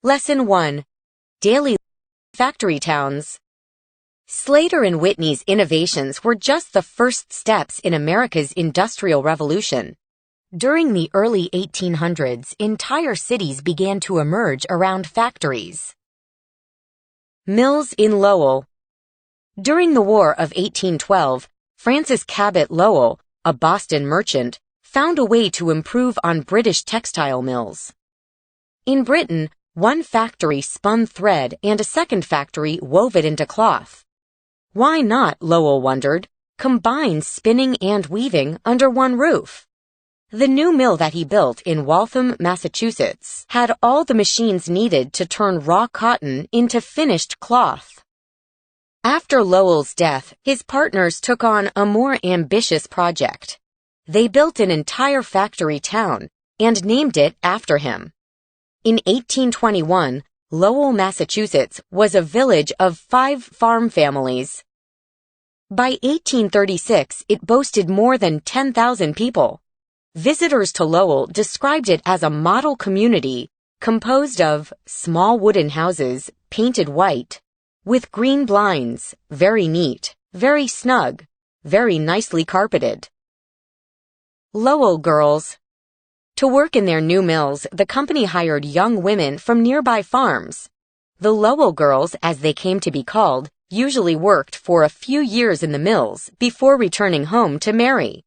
Lesson 1. Daily Factory Towns. Slater and Whitney's innovations were just the first steps in America's Industrial Revolution. During the early 1800s, entire cities began to emerge around factories. Mills in Lowell. During the War of 1812, Francis Cabot Lowell, a Boston merchant, found a way to improve on British textile mills. In Britain, one factory spun thread and a second factory wove it into cloth. Why not, Lowell wondered, combine spinning and weaving under one roof? The new mill that he built in Waltham, Massachusetts, had all the machines needed to turn raw cotton into finished cloth. After Lowell's death, his partners took on a more ambitious project. They built an entire factory town and named it after him. In 1821, Lowell, Massachusetts was a village of 5 farm families. By 1836, it boasted more than 10,000 people. Visitors to Lowell described it as a model community composed of small wooden houses painted white, with green blinds, very neat, very snug, very nicely carpeted. Lowell Girls. To work in their new mills, the company hired young women from nearby farms. The Lowell Girls, as they came to be called, usually worked for a few years in the mills before returning home to marry.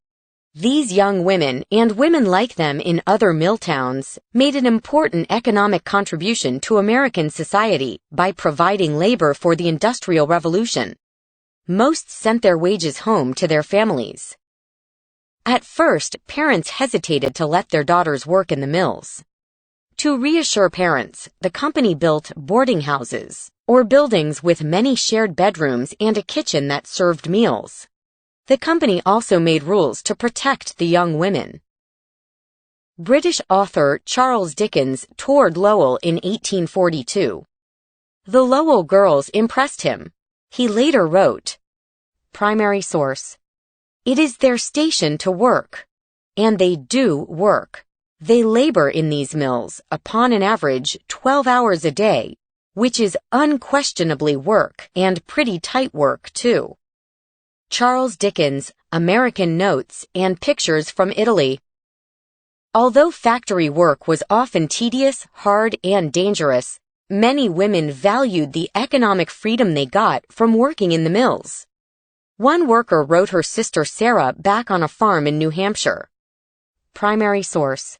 These young women, and women like them in other mill towns, made an important economic contribution to American society by providing labor for the Industrial Revolution. Most sent their wages home to their families. At first, parents hesitated to let their daughters work in the mills. To reassure parents, the company built boarding houses, or buildings with many shared bedrooms and a kitchen that served meals. The company also made rules to protect the young women. British author Charles Dickens toured Lowell in 1842. The Lowell Girls impressed him. He later wrote, primary source, "It is their station to work. And they do work. They labor in these mills upon an average 12 hours a day, which is unquestionably work and pretty tight work, too." Charles Dickens, American Notes and Pictures from Italy. Although factory work was often tedious, hard, and dangerous, many women valued the economic freedom they got from working in the mills. One worker wrote her sister Sarah back on a farm in New Hampshire. Primary source.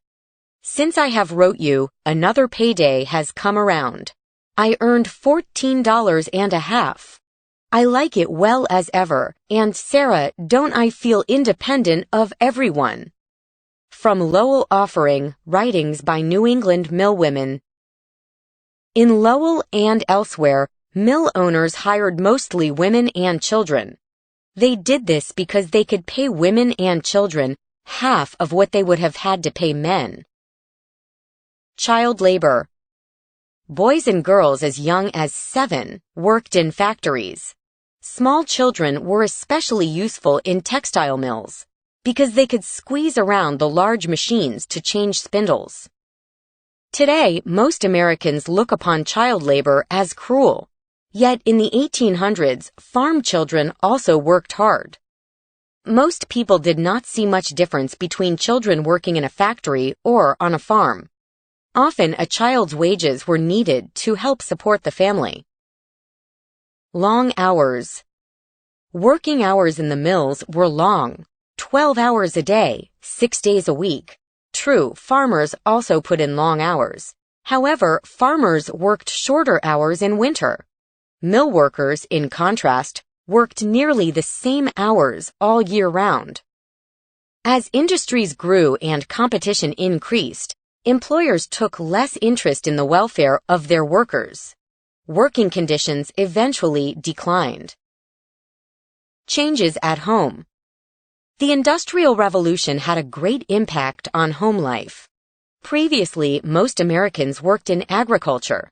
"Since I have wrote you, another payday has come around. I earned $14.50. I like it well as ever, and Sarah, don't I feel independent of everyone?" From Lowell Offering, Writings by New England Mill Women. In Lowell and elsewhere, mill owners hired mostly women and children. They did this because they could pay women and children half of what they would have had to pay men. Child labor. Boys and girls as young as 7 worked in factories. Small children were especially useful in textile mills because they could squeeze around the large machines to change spindles. Today, most Americans look upon child labor as cruel. Yet in the 1800s, farm children also worked hard. Most people did not see much difference between children working in a factory or on a farm. Often, a child's wages were needed to help support the family. Long hours. Working hours in the mills were long, 12 hours a day, 6 days a week. True, farmers also put in long hours. However, farmers worked shorter hours in winter. Mill workers, in contrast, worked nearly the same hours all year round. As industries grew and competition increased, employers took less interest in the welfare of their workers. Working conditions eventually declined. Changes at home. The Industrial Revolution had a great impact on home life. Previously, most Americans worked in agriculture.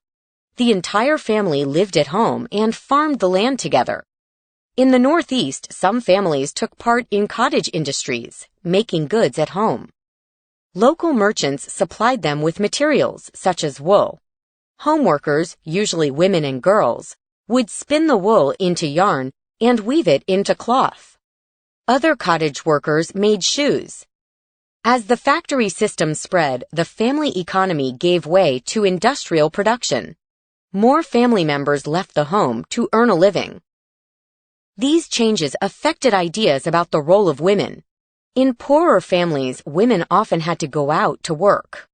The entire family lived at home and farmed the land together. In the Northeast, some families took part in cottage industries, making goods at home. Local merchants supplied them with materials such as wool. Homeworkers, usually women and girls, would spin the wool into yarn and weave it into cloth. Other cottage workers made shoes. As the factory system spread, the family economy gave way to industrial production. More family members left the home to earn a living. These changes affected ideas about the role of women. In poorer families, women often had to go out to work.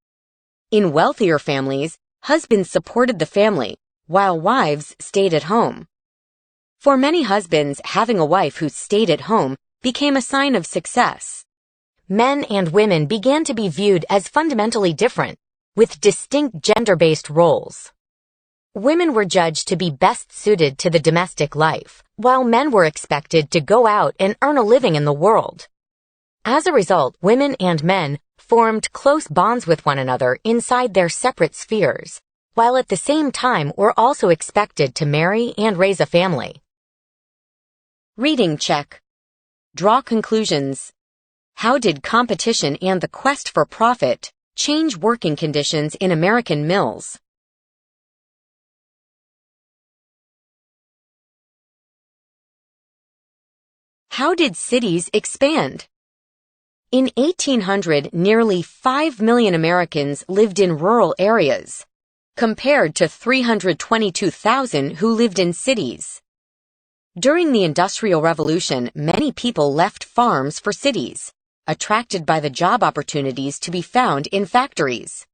In wealthier families, husbands supported the family, while wives stayed at home. For many husbands, having a wife who stayed at home became a sign of success. Men and women began to be viewed as fundamentally different, with distinct gender-based roles. Women were judged to be best suited to the domestic life, while men were expected to go out and earn a living in the world. As a result, women and men formed close bonds with one another inside their separate spheres, while at the same time were also expected to marry and raise a family. Reading check. Draw conclusions. How did competition and the quest for profit change working conditions in American mills? How did cities expand? In 1800, nearly 5 million Americans lived in rural areas, compared to 322,000 who lived in cities. During the Industrial Revolution, many people left farms for cities, attracted by the job opportunities to be found in factories.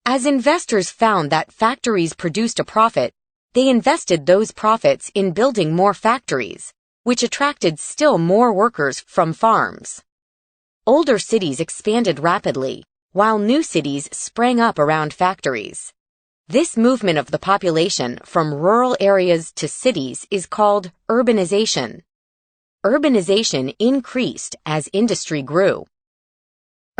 As investors found that factories produced a profit, they invested those profits in building more factories, which attracted still more workers from farms. Older cities expanded rapidly, while new cities sprang up around factories. This movement of the population from rural areas to cities is called urbanization. Urbanization increased as industry grew.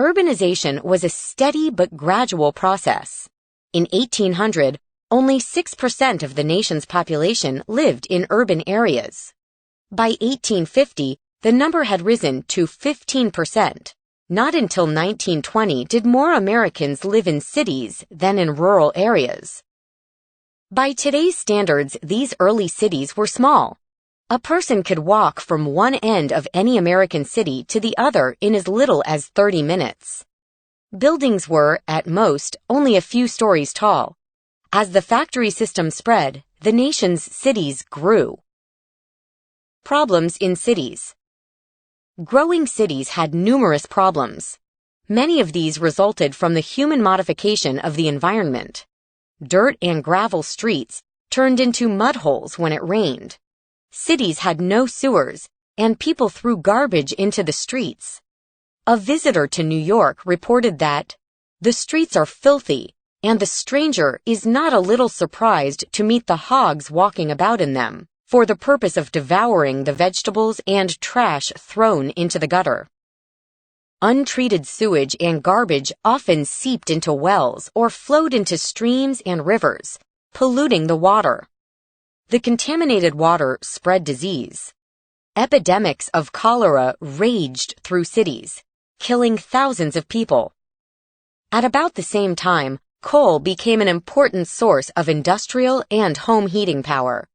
Urbanization was a steady but gradual process. In 1800, only 6% of the nation's population lived in urban areas. By 1850, the number had risen to 15%. Not until 1920 did more Americans live in cities than in rural areas. By today's standards, these early cities were small. A person could walk from one end of any American city to the other in as little as 30 minutes. Buildings were, at most, only a few stories tall. As the factory system spread, the nation's cities grew. Problems in cities. Growing cities had numerous problems. Many of these resulted from the human modification of the environment. Dirt and gravel streets turned into mud holes when it rained. Cities had no sewers, and people threw garbage into the streets. A visitor to New York reported that, "The streets are filthy, and the stranger is not a little surprised to meet the hogs walking about in them, for the purpose of devouring the vegetables and trash thrown into the gutter." Untreated sewage and garbage often seeped into wells or flowed into streams and rivers, polluting the water. The contaminated water spread disease. Epidemics of cholera raged through cities, killing thousands of people. At about the same time, coal became an important source of industrial and home heating power.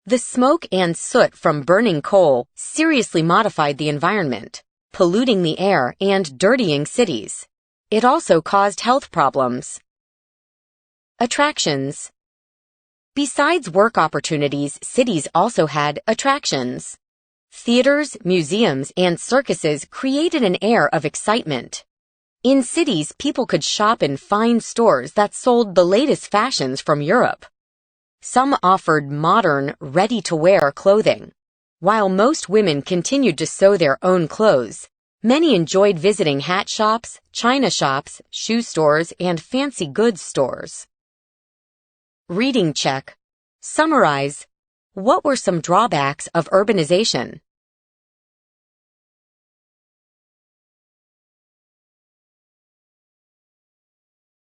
The smoke and soot from burning coal seriously modified the environment, polluting the air and dirtying cities. It also caused health problems. Attractions. Besides work opportunities, cities also had attractions. Theaters, museums, and circuses created an air of excitement. In cities, people could shop in fine stores that sold the latest fashions from Europe. Some offered modern, ready-to-wear clothing. While most women continued to sew their own clothes, many enjoyed visiting hat shops, china shops, shoe stores, and fancy goods stores. Reading check. Summarize. What were some drawbacks of urbanization?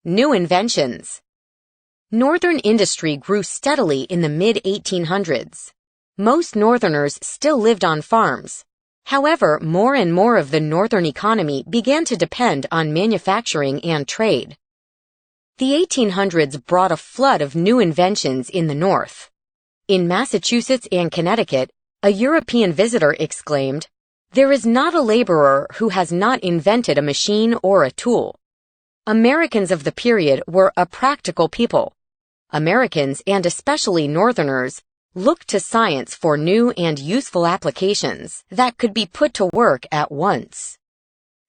New inventions. Northern industry grew steadily in the mid-1800s. Most Northerners still lived on farms. However, more and more of the Northern economy began to depend on manufacturing and trade. The 1800s brought a flood of new inventions in the North. In Massachusetts and Connecticut, a European visitor exclaimed, "There is not a laborer who has not invented a machine or a tool." Americans of the period were a practical people. Americans, and especially Northerners, looked to science for new and useful applications that could be put to work at once.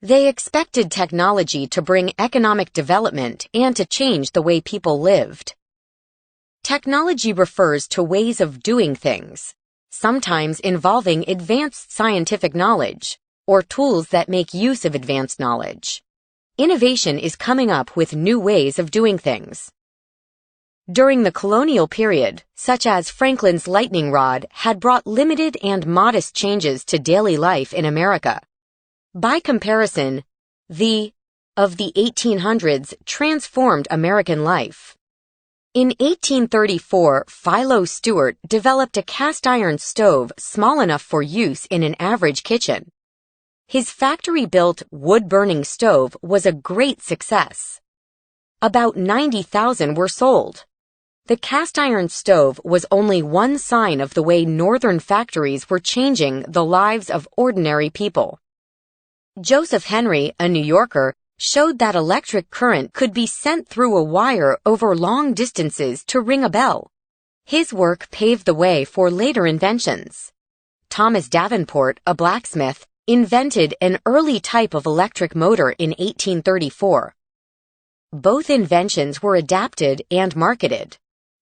They expected technology to bring economic development and to change the way people lived. Technology refers to ways of doing things, sometimes involving advanced scientific knowledge, or tools that make use of advanced knowledge. Innovation is coming up with new ways of doing things. During the colonial period, such as Franklin's lightning rod had brought limited and modest changes to daily life in America. By comparison, the 1800s transformed American life. In 1834, Philo Stewart developed a cast-iron stove small enough for use in an average kitchen. His factory-built wood-burning stove was a great success. About 90,000 were sold. The cast-iron stove was only one sign of the way Northern factories were changing the lives of ordinary people. Joseph Henry, a New Yorker, showed that electric current could be sent through a wire over long distances to ring a bell. His work paved the way for later inventions. Thomas Davenport, a blacksmith, invented an early type of electric motor in 1834. Both inventions were adapted and marketed.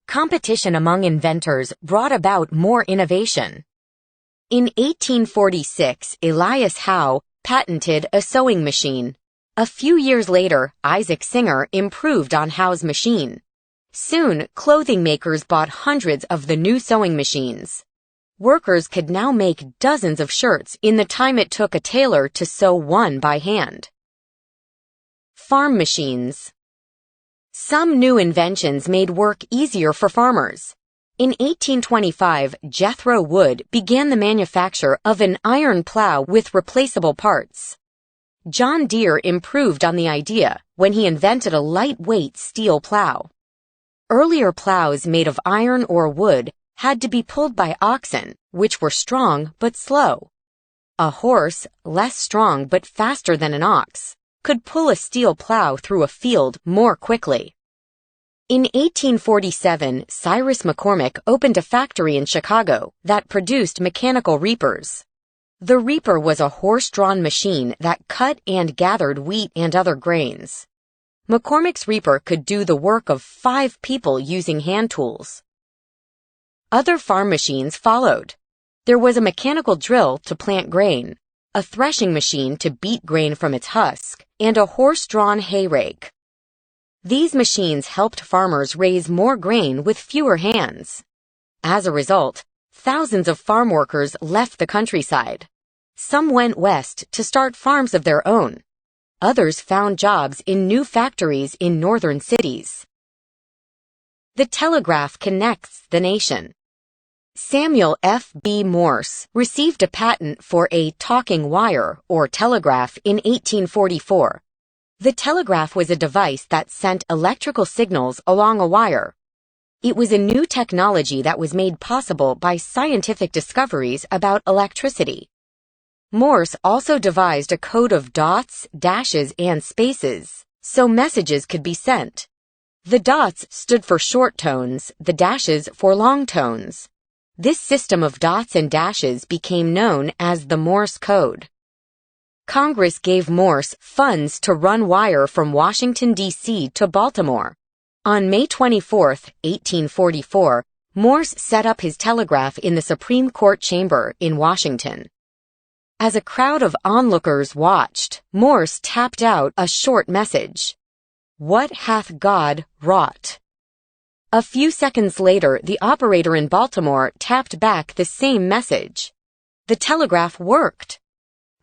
Competition among inventors brought about more innovation. In 1846, Elias Howe patented a sewing machine. A few years later, Isaac Singer improved on Howe's machine. Soon, clothing makers bought hundreds of the new sewing machines. Workers could now make dozens of shirts in the time it took a tailor to sew one by hand. Farm machines. Some new inventions made work easier for farmers. In 1825, Jethro Wood began the manufacture of an iron plow with replaceable parts. John Deere improved on the idea when he invented a lightweight steel plow. Earlier plows made of iron or wood had to be pulled by oxen, which were strong but slow. A horse, less strong but faster than an ox, could pull a steel plow through a field more quickly. In 1847, Cyrus McCormick opened a factory in Chicago that produced mechanical reapers. The reaper was a horse-drawn machine that cut and gathered wheat and other grains. McCormick's reaper could do the work of 5 people using hand tools. Other farm machines followed. There was a mechanical drill to plant grain, a threshing machine to beat grain from its husk, and a horse-drawn hay rake. These machines helped farmers raise more grain with fewer hands. As a result, thousands of farm workers left the countryside. Some went west to start farms of their own. Others found jobs in new factories in northern cities. The telegraph connects the nation. Samuel F. B. Morse received a patent for a talking wire, or telegraph, in 1844. The telegraph was a device that sent electrical signals along a wire. It was a new technology that was made possible by scientific discoveries about electricity. Morse also devised a code of dots, dashes, and spaces, so messages could be sent. The dots stood for short tones, the dashes for long tones. This system of dots and dashes became known as the Morse code. Congress gave Morse funds to run wire from Washington, D.C. to Baltimore. On May 24, 1844, Morse set up his telegraph in the Supreme Court chamber in Washington. As a crowd of onlookers watched, Morse tapped out a short message. "What hath God wrought?" A few seconds later, the operator in Baltimore tapped back the same message. The telegraph worked.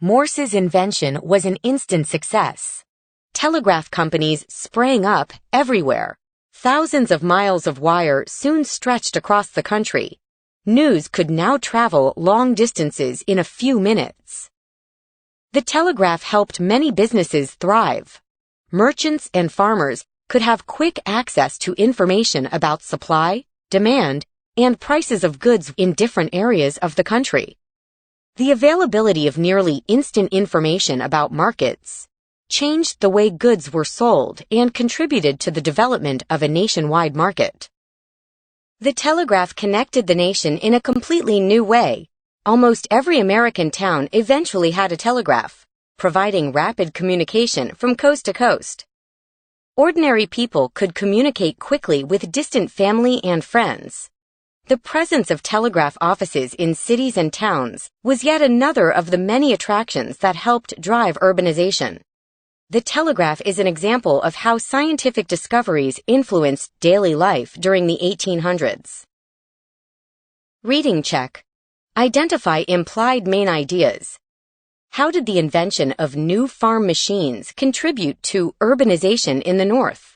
Morse's invention was an instant success. Telegraph companies sprang up everywhere. Thousands of miles of wire soon stretched across the country. News could now travel long distances in a few minutes. The telegraph helped many businesses thrive. Merchants and farmers could have quick access to information about supply, demand, and prices of goods in different areas of the country. The availability of nearly instant information about markets changed the way goods were sold and contributed to the development of a nationwide market. The telegraph connected the nation in a completely new way. Almost every American town eventually had a telegraph, providing rapid communication from coast to coast. Ordinary people could communicate quickly with distant family and friends. The presence of telegraph offices in cities and towns was yet another of the many attractions that helped drive urbanization. The telegraph is an example of how scientific discoveries influenced daily life during the 1800s. Reading check. Identify implied main ideas. How did the invention of new farm machines contribute to urbanization in the North?